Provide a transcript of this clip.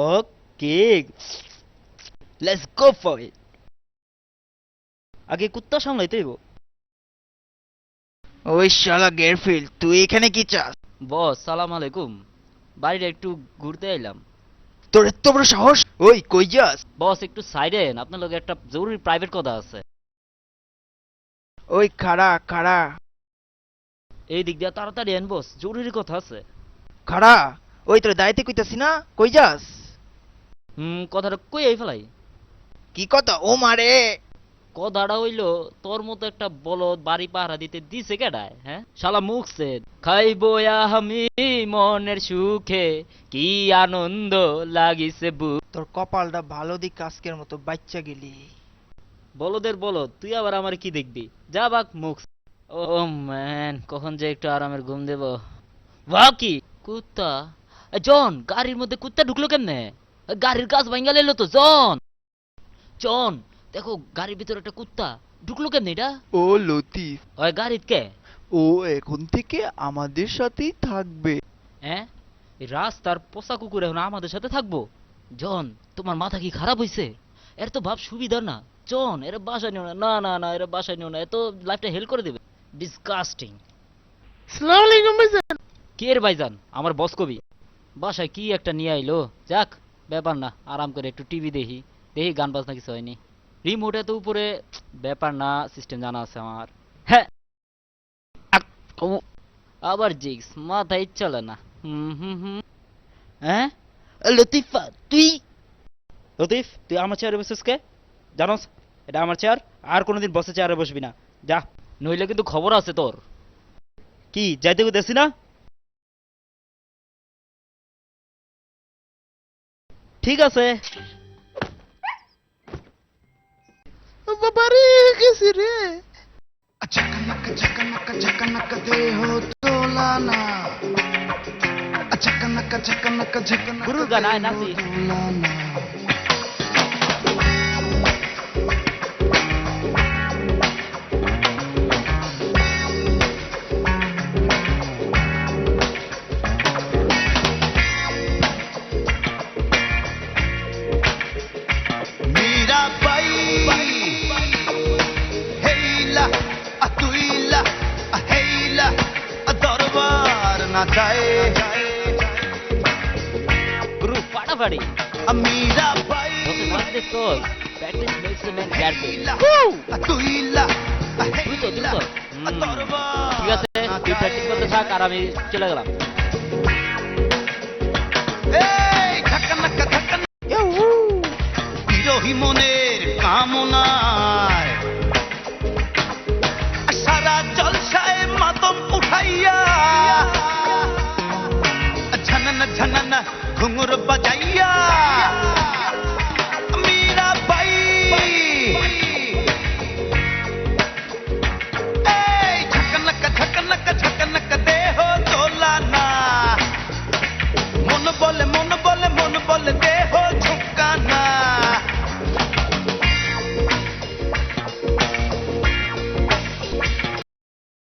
Okay, let's go for it. আগে কুত্তা সামলাইতে হইব। ওই শালা গেরফিল্ড, তুই এখানে কি চাস? বস সালাম আলাইকুম, বাইরে একটু ঘুরতে এলাম। তোর এত বড় সাহস! ওই কই যাস? বস একটু সাইডেন, আপনার লগে একটা জরুরি প্রাইভেট কথা আছে। ওই খাড়া খাড়া এই দিক দিয়ে তাড়াতাড়ি এন বস, জরুরি কথা আছে। খাড়া। ওই তোর দায়িত্বে কইতাছি না, কই যাস? কথাটা কই এই ফেলাই। কি কথা ও মারে? কথাটা হইল, তোর মতো একটা বলদ বাড়ি পাহারা দিতে দিছে কেডায়? হ্যাঁ শালা মুখছে খাইবো আমি মনের সুখে, কি আনন্দ লাগিছে বুক। তোর কপালটা ভালো দিক আজকের মতো বাচ্চা গেলি। বলদের বলদ, তুই আবার আমার কি দেখবি? যা বাক মুখ। ও ম্যান, কখন যে একটু আরামের ঘুম দেব। বাহ কি কুত্তা! জন, গাড়ির মধ্যে কুত্তা ঢুকলো কেমনে? গাড়ির কাজ ভাঙ্গা লাইলো তো জন। জন, দেখো গাড়ির ভিতরে একটা কুত্তা ঢুকলো কেমনে এটা? ও লতিফ, ওই গাড়িত কে? ও এখন থেকে আমাদের সাথেই থাকবে। হ্যাঁ, এই রাস্তার পোষা কুকুর এখন আমাদের সাথে থাকবো? জন, তোমার মাথা কি খারাপ হইছে? এর তো ভাব সুবিধা না। জন, এর বাসায় নিও না, না না না, এর বাসায় নিও না, এত লাইফটা হেল করে দেবে। ডিসকাস্টিং। আসসালামু আলাইকুম ভাইজান। কে এর ভাইজান? আমার বস কবি। বাসায় কি একটা নিয়ে আইলো, যাক ব্যাপার না, আরাম করে একটু টিভি দেখি। দেখি গান বাজনা কিছু হয়নি। রিমোট এত উপরে, ব্যাপার না, সিস্টেম জানা আছে আমার। হ্যাঁ, আক, ও, আবার জিক্স মাথায় চলে না। হুম। হ্যাঁ, লতিফা তুই? লতিফ, তুই আমার চেয়ারে বসেছিস কে? জানোস এটা আমার চেয়ার, আর কোনোদিন বসে চেয়ারে বসবি না, যা। নইলে কিন্তু খবর আছে তোর। কি যাইতে দেখছি না? ঠিক আছে। বাবারে গেছি রে। अचकनक झकनक झकनक दे हो तोलाना अचकनक झकनक झकनक গুরুর গান আয় নাচি। तोलाना मीरा बाई हेला अतुइला हेला दरबार ना जाए গুরু ফাটাফাটি। मीरा যত बाई নাচতে তোর প্র্যাকটিস মেক্স এ ম্যান গ্যারফিল্ড। अतुइला দ্রুত দ্রুত। ঠিক আছে, তুই প্র্যাকটিস করতে থাক আর আমি চলে গেলাম। ঝকনক ঝকনক বিরোহী মনের কামনায় সারা জলসায় মাতম উঠাইয়া ঝনন ঝনন ঘুঙুর বাজাইয়া মীরা বাই ঝকনক ঝকনক ঝকনক দেহ দোলানা মন বলে মন